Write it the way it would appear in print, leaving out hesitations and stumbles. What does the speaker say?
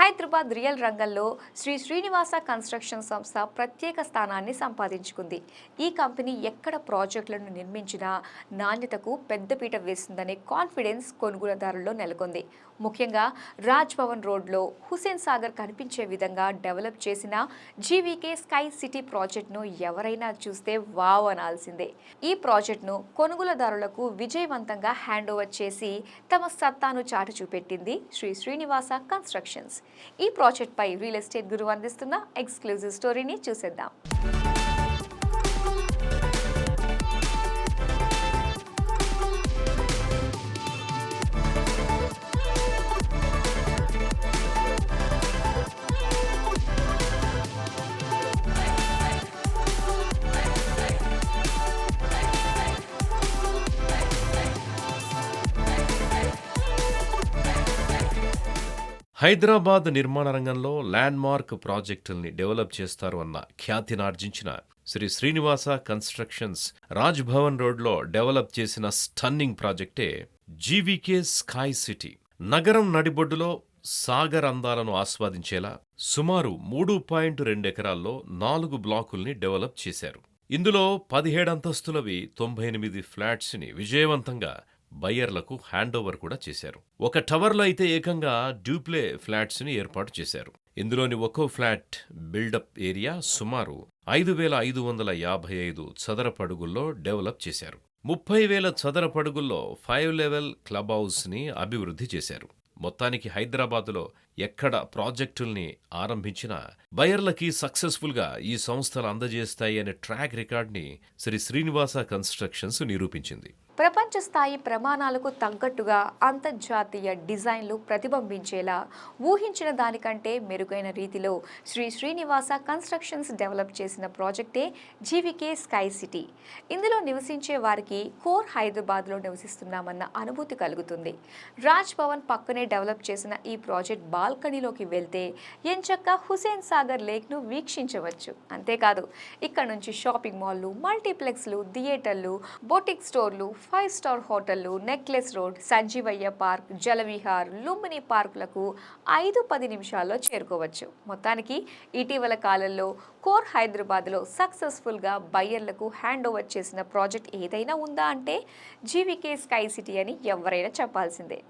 Hyderabad real రంగంలో Srinivasa construction సంస్థ ప్రత్యేక స్థానాన్ని సంపాదించుకుంది. ఈ కంపెనీ ఎక్కడ ప్రాజెక్టులను నిర్మించినా నాణ్యతకు పెద్దపీట వేస్తుందనే కాన్ఫిడెన్స్ కొనుగోలుదారుల్లో నెలకొంది. ముఖ్యంగా రాజ్ భవన్ రోడ్లో హుసేన్ సాగర్ కనిపించే విధంగా డెవలప్ చేసిన జీవీకే స్కై సిటీ ప్రాజెక్టును ఎవరైనా చూస్తే వావ్ అనాల్సిందే. ఈ ప్రాజెక్టును కొనుగోలుదారులకు విజయవంతంగా హ్యాండ్ ఓవర్ చేసి తమ సత్తాను చాటు చూపెట్టింది శ్రీనివాస కన్స్ట్రక్షన్స్. ఈ ప్రాజెక్ట్ పై రియల్ ఎస్టేట్ గురువు అందిస్తున్న ఎక్స్క్లూజివ్ స్టోరీని చూసేద్దాం. హైదరాబాద్ నిర్మాణ రంగంలో ల్యాండ్మార్క్ ప్రాజెక్టుల్ని డెవలప్ చేస్తారు అన్న ఖ్యాతినార్జించిన శ్రీనివాస కన్స్ట్రక్షన్స్ రాజ్ భవన్ రోడ్లో డెవలప్ చేసిన స్టన్నింగ్ ప్రాజెక్టే జీవీకే స్కై సిటీ. నగరం నడిబొడ్డులో సాగర్ అందాలను ఆస్వాదించేలా సుమారు 3.2 ఎకరాల్లో 4 బ్లాకుల్ని డెవలప్ చేశారు. ఇందులో 17 అంతస్తులవి 98 ఫ్లాట్స్ని విజయవంతంగా బయ్యర్లకు హ్యాండ్ ఓవర్ కూడా చేశారు. ఒక టవర్లో అయితే ఏకంగా డ్యూప్లే ఫ్లాట్స్ ని ఏర్పాటు చేశారు. ఇందులోని ఒక్కో ఫ్లాట్ బిల్డప్ ఏరియా సుమారు 5,555 చదరపడుగుల్లో డెవలప్ చేశారు. 30,000 చదరపడుగుల్లో 5 లెవెల్ క్లబ్ హౌస్ ని అభివృద్ధి చేశారు. మొత్తానికి హైదరాబాదులో ఎక్కడ ప్రాజెక్టుల్ని ఆరంభించినా బయర్లకి సక్సెస్ఫుల్ గా ఈ సంస్థలు అందజేస్తాయి అనే ట్రాక్ రికార్డ్ని శ్రీనివాస కన్స్ట్రక్షన్స్ నిరూపించింది. ప్రపంచ స్థాయి ప్రమాణాలకు తగ్గట్టుగా అంతర్జాతీయ డిజైన్లు ప్రతిబింబించేలా ఊహించిన దానికంటే మెరుగైన రీతిలో శ్రీనివాస కన్స్ట్రక్షన్స్ డెవలప్ చేసిన ప్రాజెక్టే జీవీకే స్కై సిటీ. ఇందులో నివసించే వారికి కోర్ హైదరాబాద్లో నివసిస్తున్నామన్న అనుభూతి కలుగుతుంది. రాజ్ భవన్ పక్కనే డెవలప్ చేసిన ఈ ప్రాజెక్ట్ బాల్కనీలోకి వెళ్తే ఎంచక్కా హుసేన్ సాగర్ లేక్ను వీక్షించవచ్చు. అంతేకాదు ఇక్కడ నుంచి షాపింగ్ మాల్లు, మల్టీప్లెక్స్లు, థియేటర్లు, బొటిక్ స్టోర్లు, 5 స్టార్ హోటళ్లు, Necklace Road, Sanjeevaiah park, Jalavihar, Lumbini పార్కులకు 5-10 నిమిషాల్లో చేరుకోవచ్చు. మొత్తానికి ఇటీవల కాలంలో కోర్ హైదరాబాద్లో సక్సెస్ఫుల్గా బయ్యర్లకు హ్యాండ్ ఓవర్ చేసిన ప్రాజెక్ట్ ఏదైనా ఉందా అంటే జీవీకే స్కై సిటీ అని ఎవరైనా చెప్పాల్సిందే.